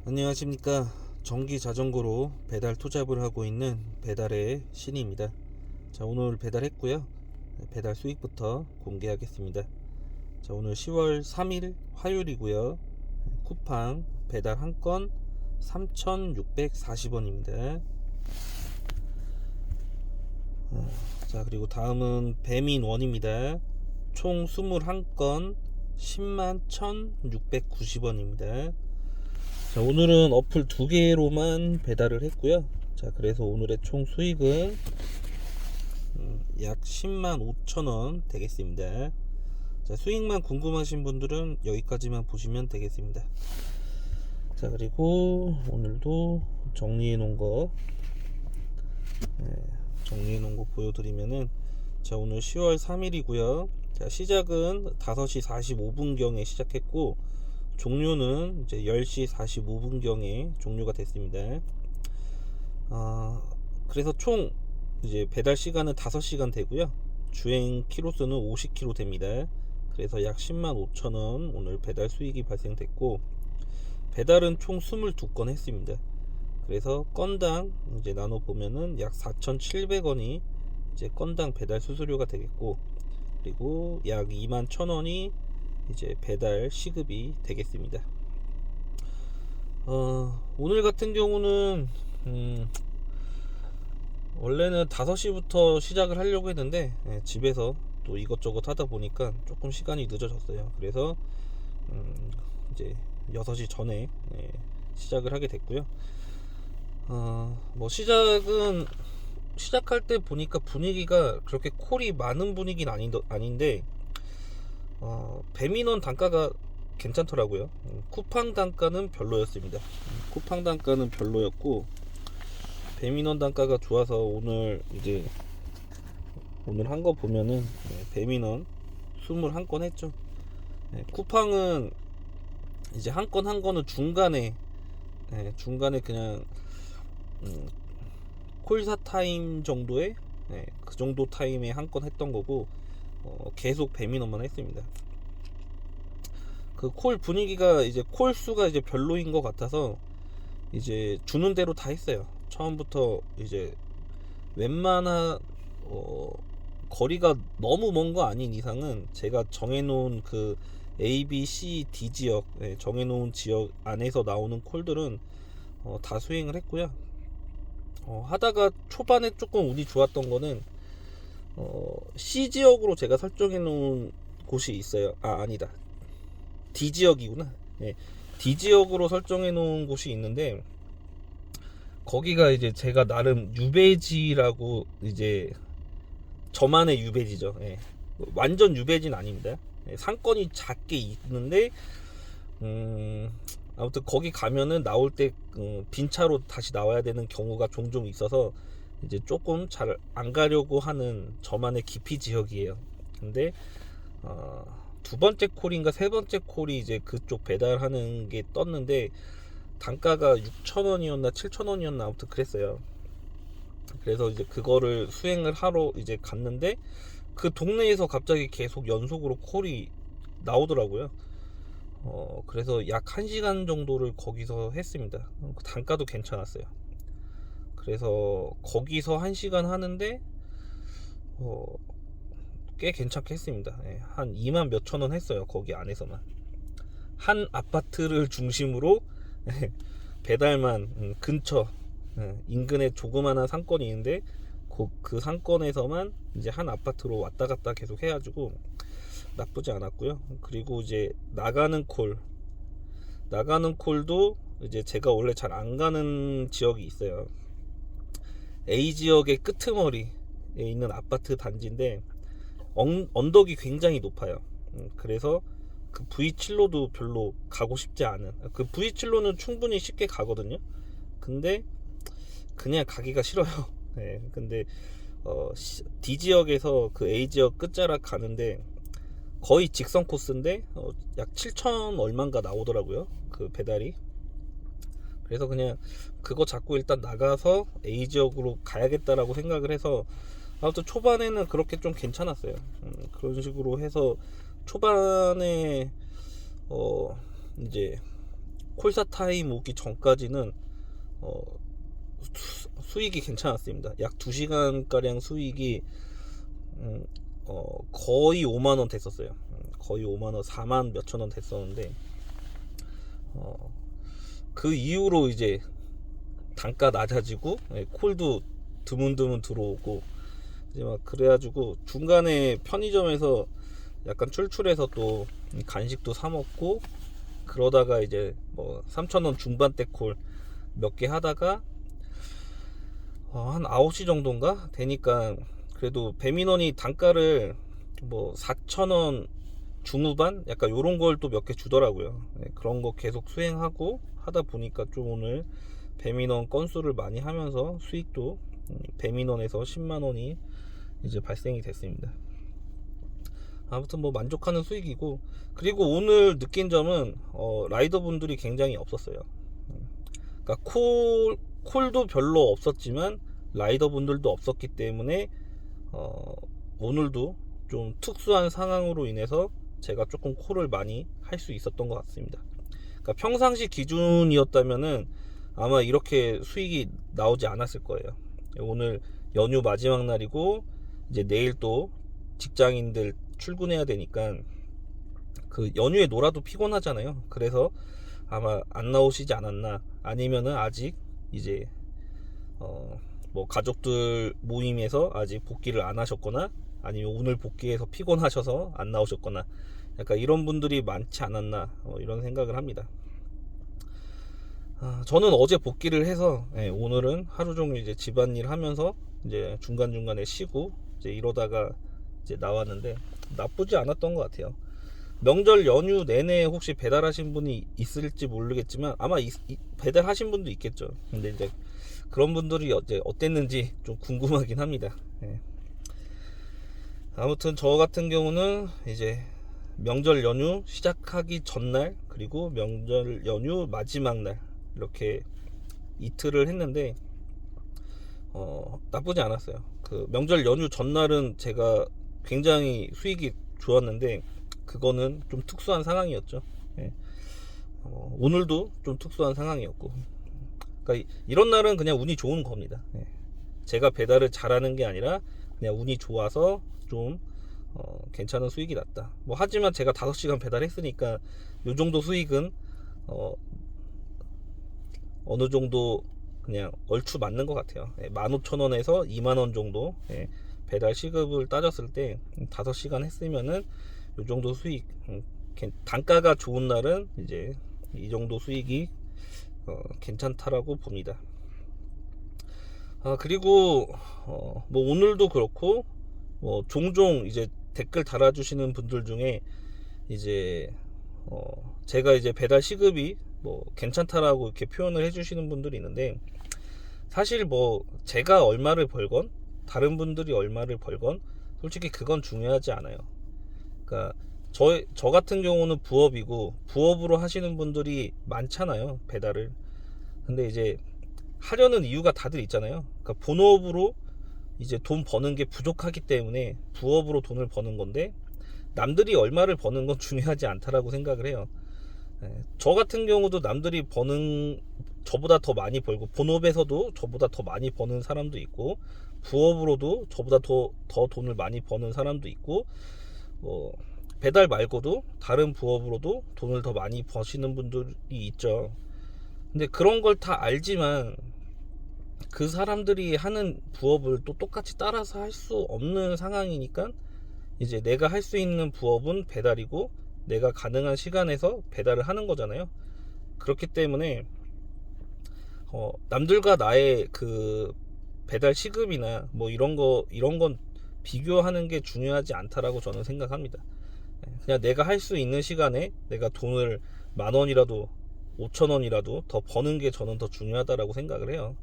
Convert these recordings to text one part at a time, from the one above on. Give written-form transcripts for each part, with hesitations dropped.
안녕하십니까. 전기 자전거로 배달 투잡을 하고 있는 배달의 신입니다. 자, 오늘 배달했고요. 배달 수익부터 공개하겠습니다. 자, 오늘 10월 3일 화요일이고요. 쿠팡 배달 한 건 3,640원입니다. 자, 그리고 다음은 배민원입니다. 총 21건 10만 1,690원입니다. 자, 오늘은 어플 2개로만 배달을 했고요. 자, 그래서 오늘의 총 수익은 약 10만 5천원 되겠습니다. 자, 수익만 궁금하신 분들은 여기까지만 보시면 되겠습니다. 자, 그리고 오늘도 정리해 놓은 거 보여드리면은, 자, 오늘 10월 3일이고요 자, 시작은 5시 45분경에 시작했고 종료는 이제 10시 45분경에 종료가 됐습니다. 그래서 총 이제 배달 시간은 5시간 되고요. 주행 키로수는 50km 됩니다. 그래서 약 10만 5천원 오늘 배달 수익이 발생됐고, 배달은 총 22건 했습니다. 그래서 건당 이제 나눠 보면은 약 4,700원이 이제 건당 배달 수수료가 되겠고, 그리고 약 2만 1,000원이 이제 배달 시급이 되겠습니다. 오늘 같은 경우는 원래는 5시부터 시작을 하려고 했는데 집에서 또 이것저것 하다 보니까 조금 시간이 늦어졌어요. 그래서 이제 6시 전에 시작을 하게 됐고요. 뭐 시작할 때 보니까 분위기가 그렇게 콜이 많은 분위기는 아닌데 배민원 단가가 괜찮더라고요. 쿠팡 단가는 별로였습니다. 쿠팡 단가는 별로였고 배민원 단가가 좋아서 오늘 한 거 보면은 배민원 21건 했죠. 쿠팡은 이제 한 건 한 거는 중간에 그냥 콜사 타임 정도의 그 정도 타임에 한 건 했던 거고, 계속 배민원만 했습니다. 그 콜 분위기가 이제 콜 수가 이제 별로인 것 같아서 이제 주는 대로 다 했어요. 처음부터 이제 웬만한 거리가 너무 먼 거 아닌 이상은 제가 정해놓은 그 A, B, C, D 지역 정해놓은 지역 안에서 나오는 콜들은 다 수행을 했고요. 하다가 초반에 조금 운이 좋았던 거는 C 지역으로 제가 설정해 놓은 곳이 있어요. 아니다, D 지역이구나. D 지역으로 설정해 놓은 곳이 있는데, 거기가 이제 제가 나름 유배지라고, 이제 저만의 유배지죠. 완전 유배지는 아닙니다. 상권이 작게 있는데 아무튼 거기 가면은 나올 때 빈 차로 다시 나와야 되는 경우가 종종 있어서 이제 조금 잘 안 가려고 하는 저만의 기피 지역이에요. 근데 두 번째 콜인가 세 번째 콜이 이제 그쪽 배달하는 게 떴는데 단가가 6,000원이었나 7,000원이었나 아무튼 그랬어요. 그래서 이제 그거를 수행을 하러 이제 갔는데 그 동네에서 갑자기 계속 연속으로 콜이 나오더라고요. 그래서 약 1시간 정도를 거기서 했습니다. 단가도 괜찮았어요. 그래서 거기서 1시간 하는데 꽤 괜찮게 했습니다. 한 2만 몇천 원 했어요. 거기 안에서만. 한 아파트를 중심으로 배달만 근처 인근에 조그마한 상권이 있는데 그 상권에서만 이제 한 아파트로 왔다 갔다 계속 해가지고 나쁘지 않았고요. 그리고 이제 나가는 콜도 이제 제가 원래 잘 안 가는 지역이 있어요. A 지역의 끄트머리에 있는 아파트 단지인데 언덕이 굉장히 높아요. 그래서 그 V7로도 별로 가고 싶지 않은, 그 V7로는 충분히 쉽게 가거든요. 근데 그냥 가기가 싫어요. 근데 D 지역에서 그 A 지역 끝자락 가는데 거의 직선 코스인데 약 7천 얼마인가 나오더라고요, 그 배달이. 그래서 그냥 그거 잡고 일단 나가서 A 지역으로 가야겠다라고 생각을 해서, 아무튼 초반에는 그렇게 좀 괜찮았어요. 그런 식으로 해서 초반에 이제 콜사 타임 오기 전까지는 수익이 괜찮았습니다. 약 2시간 가량 수익이 거의 5만원 됐었어요. 거의 5만원, 4만 몇천 원 됐었는데 그 이후로 이제 단가 낮아지고 콜도 드문드문 들어오고 이제 막 그래가지고 중간에 편의점에서 약간 출출해서 또 간식도 사 먹고 그러다가 이제 뭐 3,000원 중반대 콜 몇 개 하다가 한 9시 정도인가 되니까 그래도 배민원이 단가를 뭐 4,000원 중후반 약간 요런 걸 또 몇 개 주더라고요. 그런 거 계속 수행하고 하다 보니까 좀 오늘 배민원 건수를 많이 하면서 수익도 배민원에서 10만원이 이제 발생이 됐습니다. 아무튼 뭐 만족하는 수익이고, 그리고 오늘 느낀 점은 라이더 분들이 굉장히 없었어요. 그러니까 콜도 별로 없었지만 라이더 분들도 없었기 때문에 오늘도 좀 특수한 상황으로 인해서 제가 조금 콜을 많이 할 수 있었던 것 같습니다. 그러니까 평상시 기준이었다면은 아마 이렇게 수익이 나오지 않았을 거예요. 오늘 연휴 마지막 날이고 이제 내일 또 직장인들 출근해야 되니까 그 연휴에 놀아도 피곤하잖아요. 그래서 아마 안 나오시지 않았나, 아니면은 아직 이제 뭐 가족들 모임에서 아직 복귀를 안 하셨거나, 아니면 오늘 복귀해서 피곤하셔서 안 나오셨거나, 약간 이런 분들이 많지 않았나 이런 생각을 합니다. 저는 어제 복귀를 해서 오늘은 하루 종일 이제 집안일 하면서 이제 중간중간에 쉬고 이제 이러다가 이제 나왔는데 나쁘지 않았던 것 같아요. 명절 연휴 내내 혹시 배달하신 분이 있을지 모르겠지만 아마 배달하신 분도 있겠죠. 근데 이제 그런 분들이 어제 어땠는지 좀 궁금하긴 합니다. 아무튼 저 같은 경우는 이제 명절 연휴 시작하기 전날 그리고 명절 연휴 마지막 날 이렇게 이틀을 했는데 나쁘지 않았어요. 그 명절 연휴 전날은 제가 굉장히 수익이 좋았는데 그거는 좀 특수한 상황이었죠. 오늘도 좀 특수한 상황이었고, 그러니까 이런 날은 그냥 운이 좋은 겁니다. 제가 배달을 잘하는 게 아니라 그냥 운이 좋아서 좀 괜찮은 수익이 났다. 뭐 하지만 제가 5시간 배달했으니까 요 정도 수익은 어느 정도 그냥 얼추 맞는 것 같아요. 15,000원에서 2만원 정도 배달 시급을 따졌을 때 5시간 했으면은 요 정도 수익, 단가가 좋은 날은 이제 이 정도 수익이 괜찮다라고 봅니다. 그리고 뭐 오늘도 그렇고 뭐 종종 이제 댓글 달아주시는 분들 중에 이제 제가 이제 배달 시급이 뭐 괜찮다라고 이렇게 표현을 해주시는 분들이 있는데, 사실 뭐 제가 얼마를 벌건 다른 분들이 얼마를 벌건 솔직히 그건 중요하지 않아요. 그러니까 저 같은 경우는 부업이고 부업으로 하시는 분들이 많잖아요, 배달을. 근데 이제 하려는 이유가 다들 있잖아요. 그러니까 본업으로 이제 돈 버는 게 부족하기 때문에 부업으로 돈을 버는 건데, 남들이 얼마를 버는 건 중요하지 않다라고 생각을 해요. 저 같은 경우도 남들이 버는 저보다 더 많이 벌고, 본업에서도 저보다 더 많이 버는 사람도 있고, 부업으로도 저보다 더 돈을 많이 버는 사람도 있고, 배달 말고도 다른 부업으로도 돈을 더 많이 버시는 분들이 있죠. 근데 그런 걸 다 알지만 그 사람들이 하는 부업을 또 똑같이 따라서 할 수 없는 상황이니까 이제 내가 할 수 있는 부업은 배달이고 내가 가능한 시간에서 배달을 하는 거잖아요. 그렇기 때문에 남들과 나의 그 배달 시급이나 뭐 이런 건 비교하는 게 중요하지 않다라고 저는 생각합니다. 그냥 내가 할 수 있는 시간에 내가 돈을 10,000원이라도 5,000원이라도 더 버는 게 저는 더 중요하다라고 생각을 해요.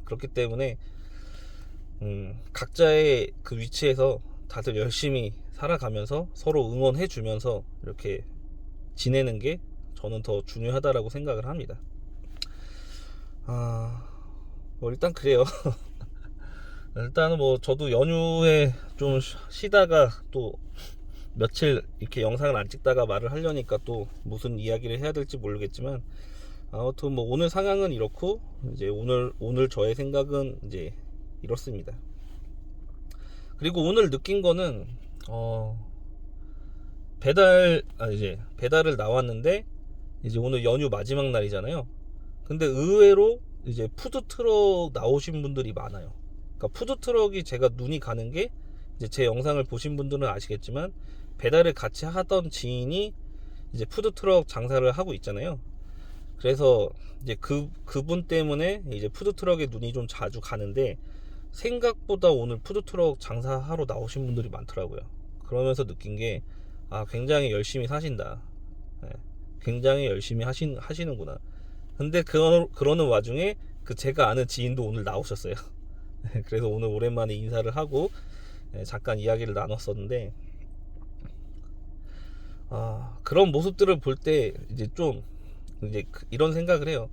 그렇기 때문에 각자의 그 위치에서 다들 열심히 살아가면서 서로 응원해 주면서 이렇게 지내는 게 저는 더 중요하다라고 생각을 합니다. 뭐 일단 그래요. 일단은 뭐 저도 연휴에 좀 쉬다가 또 며칠 이렇게 영상을 안 찍다가 말을 하려니까 또 무슨 이야기를 해야 될지 모르겠지만, 아무튼 뭐 오늘 상황은 이렇고, 이제 오늘 저의 생각은 이제 이렇습니다. 그리고 오늘 느낀 거는 이제 배달을 나왔는데, 이제 오늘 연휴 마지막 날이잖아요. 근데 의외로 이제 푸드트럭 나오신 분들이 많아요. 그러니까 푸드트럭이 제가 눈이 가는 게, 이제 제 영상을 보신 분들은 아시겠지만 배달을 같이 하던 지인이 이제 푸드트럭 장사를 하고 있잖아요. 그래서 이제 그분 때문에 이제 푸드트럭에 눈이 좀 자주 가는데, 생각보다 오늘 푸드트럭 장사하러 나오신 분들이 많더라고요. 그러면서 느낀 게, 굉장히 열심히 사신다. 예, 굉장히 열심히 하시는구나. 근데 그러는 와중에 제가 아는 지인도 오늘 나오셨어요. 그래서 오늘 오랜만에 인사를 하고 잠깐 이야기를 나눴었는데, 그런 모습들을 볼 때 이제 좀 이제 이런 생각을 해요.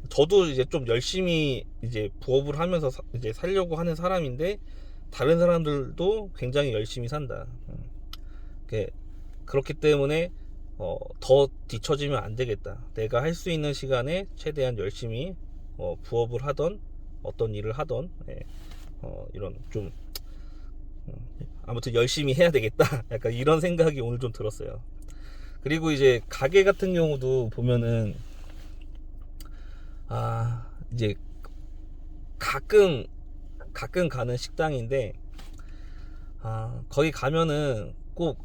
저도 이제 좀 열심히 이제 부업을 하면서 이제 살려고 하는 사람인데, 다른 사람들도 굉장히 열심히 산다. 그렇기 때문에 더 뒤처지면 안 되겠다. 내가 할 수 있는 시간에 최대한 열심히 부업을 하던 어떤 일을 하던, 이런 좀 아무튼 열심히 해야 되겠다. 약간 이런 생각이 오늘 좀 들었어요. 그리고 이제 가게 같은 경우도 보면은 이제 가끔 가는 식당인데, 거기 가면은 꼭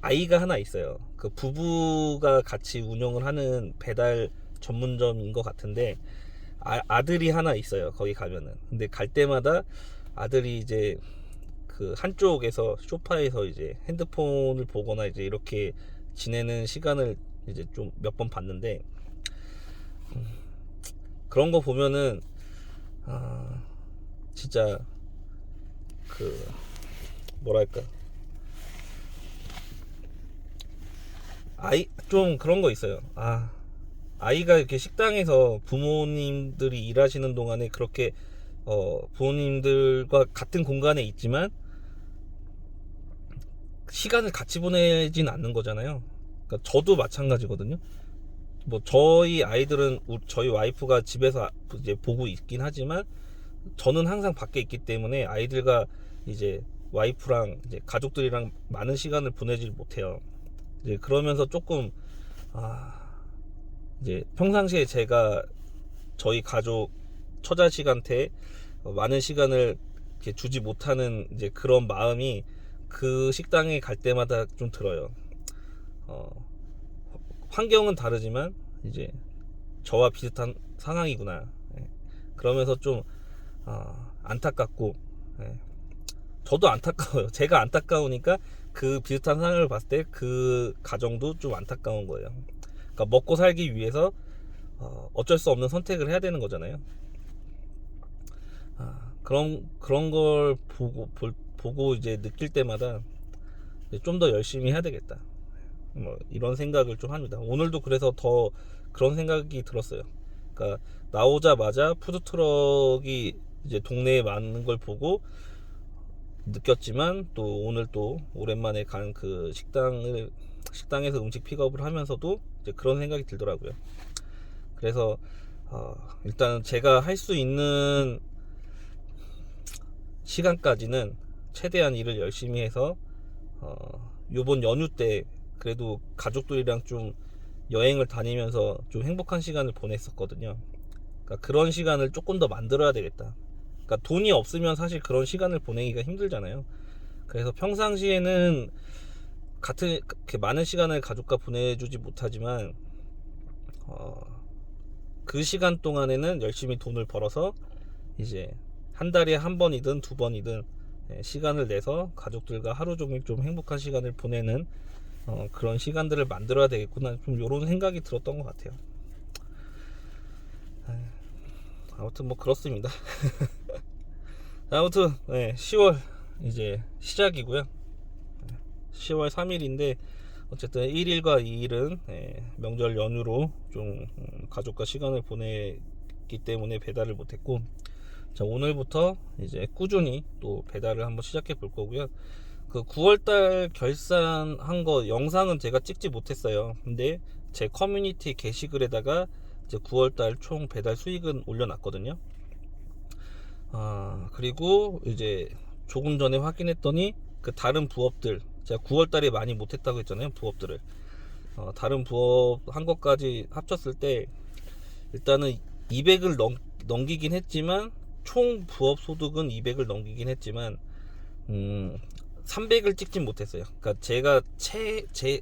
아이가 하나 있어요. 그 부부가 같이 운영을 하는 배달 전문점인 것 같은데, 아들이 하나 있어요. 거기 가면은. 근데 갈 때마다 아들이 이제 그 한쪽에서 소파에서 이제 핸드폰을 보거나 이제 이렇게 지내는 시간을 이제 좀 몇 번 봤는데, 그런 거 보면은 진짜 뭐랄까, 좀 그런 거 있어요. 아이가 이렇게 식당에서 부모님들이 일하시는 동안에 그렇게 부모님들과 같은 공간에 있지만 시간을 같이 보내진 않는 거잖아요. 그러니까 저도 마찬가지거든요. 뭐 저희 아이들은 저희 와이프가 집에서 이제 보고 있긴 하지만, 저는 항상 밖에 있기 때문에 아이들과 이제 와이프랑 이제 가족들이랑 많은 시간을 보내질 못해요. 이제 그러면서 조금 이제 평상시에 제가 저희 가족 처자식한테 많은 시간을 이렇게 주지 못하는 이제 그런 마음이 그 식당에 갈 때마다 좀 들어요. 환경은 다르지만 이제 저와 비슷한 상황이구나. 그러면서 좀 안타깝고, 저도 안타까워요. 제가 안타까우니까 그 비슷한 상황을 봤을 때 그 가정도 좀 안타까운 거예요. 그러니까 먹고 살기 위해서 어쩔 수 없는 선택을 해야 되는 거잖아요. 그런 걸 보고 이제 느낄 때마다 좀 더 열심히 해야 되겠다. 뭐 이런 생각을 좀 합니다. 오늘도 그래서 더 그런 생각이 들었어요. 그러니까 나오자마자 푸드트럭이 이제 동네에 많은 걸 보고 느꼈지만, 또 오늘 또 오랜만에 간 그 식당에서 음식 픽업을 하면서도 이제 그런 생각이 들더라고요. 그래서 일단 제가 할 수 있는 시간까지는 최대한 일을 열심히 해서 요번 연휴 때 그래도 가족들이랑 좀 여행을 다니면서 좀 행복한 시간을 보냈었거든요. 그러니까 그런 시간을 조금 더 만들어야 되겠다. 그러니까 돈이 없으면 사실 그런 시간을 보내기가 힘들잖아요. 그래서 평상시에는 그렇게 많은 시간을 가족과 보내주지 못하지만, 그 시간 동안에는 열심히 돈을 벌어서 이제 한 달에 한 번이든 두 번이든 시간을 내서 가족들과 하루 종일 좀 행복한 시간을 보내는 그런 시간들을 만들어야 되겠구나, 좀 이런 생각이 들었던 것 같아요. 아무튼 뭐 그렇습니다. 아무튼 10월 이제 시작이고요. 10월 3일인데 어쨌든 1일과 2일은 명절 연휴로 좀 가족과 시간을 보내기 때문에 배달을 못했고, 자, 오늘부터 이제 꾸준히 또 배달을 한번 시작해 볼 거고요. 그 9월달 결산한 거 영상은 제가 찍지 못했어요. 근데 제 커뮤니티 게시글에다가 이제 9월달 총 배달 수익은 올려놨거든요. 그리고 이제 조금 전에 확인했더니 그 다른 부업들, 제가 9월달에 많이 못했다고 했잖아요. 부업들을 다른 부업 한 것까지 합쳤을 때 일단은 200을 넘기긴 했지만, 총 부업 소득은 200을 넘기긴 했지만 300을 찍진 못했어요. 그러니까 제가 제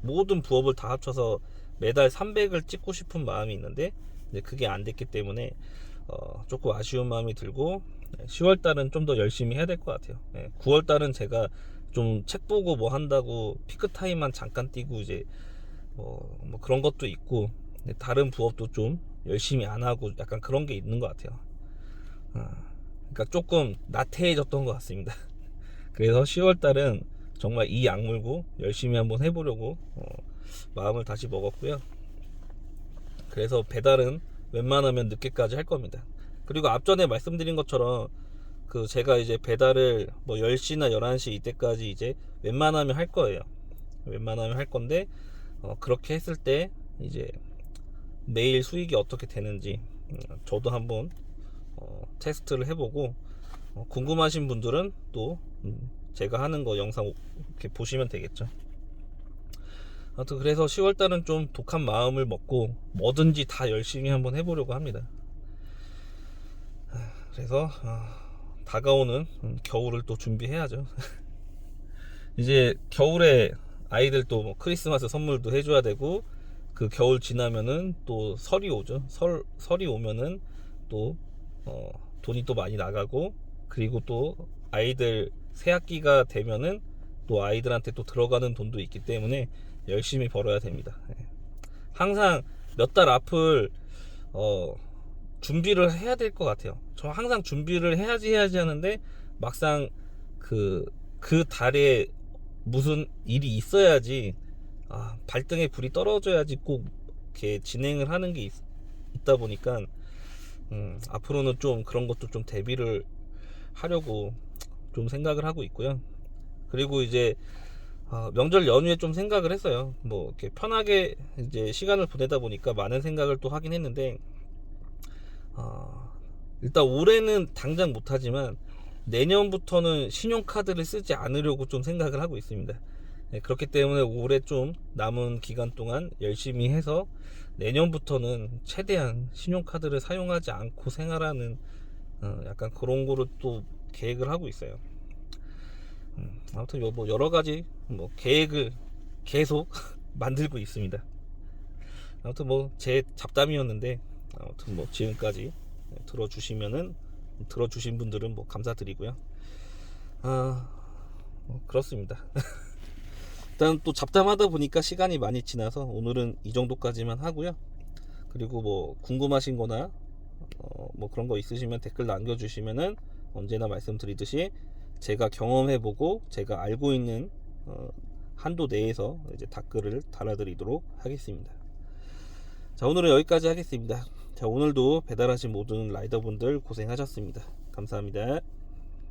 모든 부업을 다 합쳐서 매달 300을 찍고 싶은 마음이 있는데 그게 안 됐기 때문에 조금 아쉬운 마음이 들고, 10월달은 좀 더 열심히 해야 될 것 같아요. 9월달은 제가 좀 책 보고 뭐 한다고 피크타임만 잠깐 뛰고 이제 뭐 그런 것도 있고, 다른 부업도 좀 열심히 안 하고 약간 그런 게 있는 것 같아요. 그러니까 조금 나태해졌던 것 같습니다. 그래서 10월달은 정말 이 악물고 열심히 한번 해보려고 마음을 다시 먹었고요. 그래서 배달은 웬만하면 늦게까지 할 겁니다. 그리고 앞전에 말씀드린 것처럼 그 제가 이제 배달을 뭐 10시나 11시 이때까지 이제 웬만하면 할 거예요. 웬만하면 할 건데 그렇게 했을 때 이제 매일 수익이 어떻게 되는지 저도 한번 테스트를 해보고, 궁금하신 분들은 또 제가 하는 거 영상 이렇게 보시면 되겠죠. 아무튼 그래서 10월달은 좀 독한 마음을 먹고 뭐든지 다 열심히 한번 해보려고 합니다. 그래서 다가오는 겨울을 또 준비해야죠. 이제 겨울에 아이들 또 뭐 크리스마스 선물도 해줘야 되고, 그 겨울 지나면은 또 설이 오죠. 설이 오면은 또 돈이 또 많이 나가고, 그리고 또 아이들 새학기가 되면은 또 아이들한테 또 들어가는 돈도 있기 때문에 열심히 벌어야 됩니다. 항상 몇 달 앞을 준비를 해야 될 것 같아요. 저 항상 준비를 해야지 하는데 막상 그 달에 무슨 일이 있어야지, 발등에 불이 떨어져야지 꼭 이렇게 진행을 하는 게 있다 보니까 앞으로는 좀 그런 것도 좀 대비를 하려고 좀 생각을 하고 있고요. 그리고 이제 명절 연휴에 좀 생각을 했어요. 뭐 이렇게 편하게 이제 시간을 보내다 보니까 많은 생각을 또 하긴 했는데, 일단 올해는 당장 못하지만 내년부터는 신용카드를 쓰지 않으려고 좀 생각을 하고 있습니다. 그렇기 때문에 올해 좀 남은 기간 동안 열심히 해서 내년부터는 최대한 신용카드를 사용하지 않고 생활하는 약간 그런 거를 또 계획을 하고 있어요. 아무튼 뭐 여러 가지 뭐 계획을 계속 만들고 있습니다. 아무튼 뭐 제 잡담이었는데, 아무튼 뭐 지금까지 들어주신 분들은 뭐 감사드리고요. 뭐 그렇습니다. 일단 또 잡담하다 보니까 시간이 많이 지나서 오늘은 이 정도까지만 하고요. 그리고 뭐 궁금하신 거나 뭐 그런 거 있으시면 댓글 남겨주시면은 언제나 말씀드리듯이 제가 경험해보고 제가 알고 있는 한도 내에서 이제 댓글을 달아드리도록 하겠습니다. 자, 오늘은 여기까지 하겠습니다. 자, 오늘도 배달하신 모든 라이더분들 고생하셨습니다. 감사합니다.